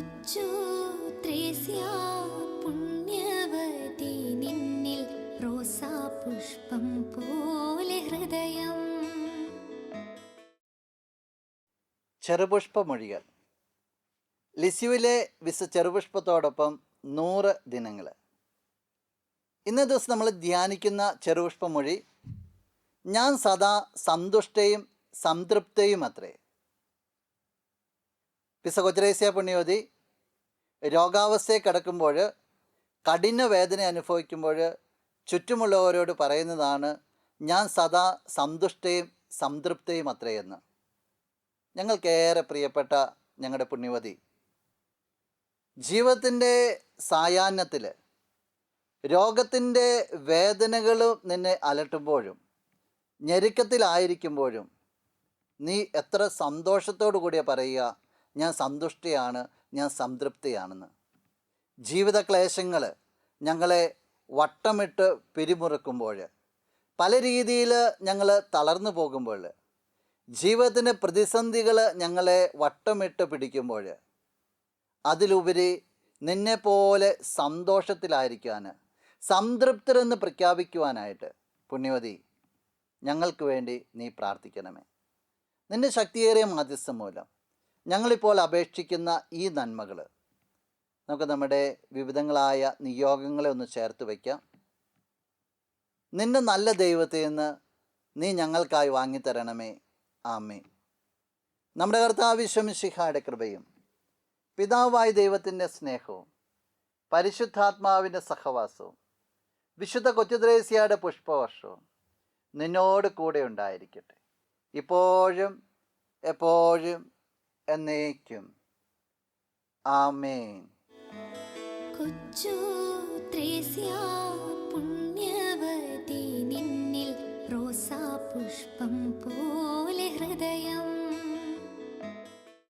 കൊച്ചു ത്രേസ്യ പുണ്യവതി നിന്നിൽ റോസാപുഷ്പം പോലെ ഹൃദയം. ചെറുപുഷ്പമൊഴികൾ. ലിസ്യുവിലെ ചെറുപുഷ്പത്തോടൊപ്പം 100 ദിനങ്ങൾ. ഇന്നേ ദിവസം നമ്മൾ ധ്യാനിക്കുന്ന ചെറുപുഷ്പമൊഴി, ഞാൻ സദാ സന്തുഷ്ടയും സംതൃപ്തയും അത്രേ. കൊച്ചുത്രേസ്യ പുണ്യവതി രോഗാവസ്ഥയിൽ കിടക്കുമ്പോൾ, കഠിന വേദന അനുഭവിക്കുമ്പോൾ ചുറ്റുമുള്ളവരോട് പറയുന്നതാണ്, ഞാൻ സദാ സന്തുഷ്ടയും സംതൃപ്തയും അത്രയെന്ന്. ഞങ്ങൾക്കേറെ പ്രിയപ്പെട്ട ഞങ്ങളുടെ പുണ്യവതി ജീവിതത്തിൻ്റെ സായാഹ്നത്തിൽ രോഗത്തിൻ്റെ വേദനകളും നിന്നെ അലട്ടുമ്പോഴും ഞെരുക്കത്തിലായിരിക്കുമ്പോഴും നീ എത്ര സന്തോഷത്തോടു കൂടിയ പറയുക, ഞാൻ സന്തുഷ്ടയാണ്, ഞാൻ സംതൃപ്തിയാണെന്ന്. ജീവിതക്ലേശങ്ങൾ ഞങ്ങളെ വട്ടമിട്ട് പിരിമുറുക്കുമ്പോൾ, പല രീതിയിൽ ഞങ്ങൾ തളർന്നു പോകുമ്പോൾ, ജീവിതത്തിൻ്റെ പ്രതിസന്ധികൾ ഞങ്ങളെ വട്ടമിട്ട് പിടിക്കുമ്പോൾ, അതിലുപരി നിന്നെപ്പോലെ സന്തോഷത്തിലായിരിക്കാൻ, സംതൃപ്തരെന്ന് പ്രഖ്യാപിക്കുവാനായിട്ട് പുണ്യവതി ഞങ്ങൾക്ക് വേണ്ടി നീ പ്രാർത്ഥിക്കണമേ. നിൻ്റെ ശക്തിയേറിയ മാധ്യസ്ഥം മൂലം ഞങ്ങളിപ്പോൾ അപേക്ഷിക്കുന്ന ഈ നന്മകൾ നമുക്ക് നമ്മുടെ വിവിധങ്ങളായ നിയോഗങ്ങളെ ഒന്ന് ചേർത്ത് വയ്ക്കാം. നിൻ്റെ നല്ല ദൈവത്തിൽ നിന്ന് നീ ഞങ്ങൾക്കായി വാങ്ങിത്തരണമേ. ആമേൻ. നമ്മുടെ കർത്താവ് ഈശോ മിശിഹായുടെ കൃപയും പിതാവായ ദൈവത്തിൻ്റെ സ്നേഹവും പരിശുദ്ധാത്മാവിൻ്റെ സഹവാസവും വിശുദ്ധ കൊച്ചുത്രേസ്യയുടെ പുഷ്പവർഷവും നിന്നോട് കൂടെ ഉണ്ടായിരിക്കട്ടെ, ഇപ്പോഴും എപ്പോഴും എന്നേക്കും. ആമേൻ. കൊച്ചു ത്രേസ്യ പുണ്യവതി നിന്നിൽ റോസാപുഷ്പം പോലെ ഹൃദയം.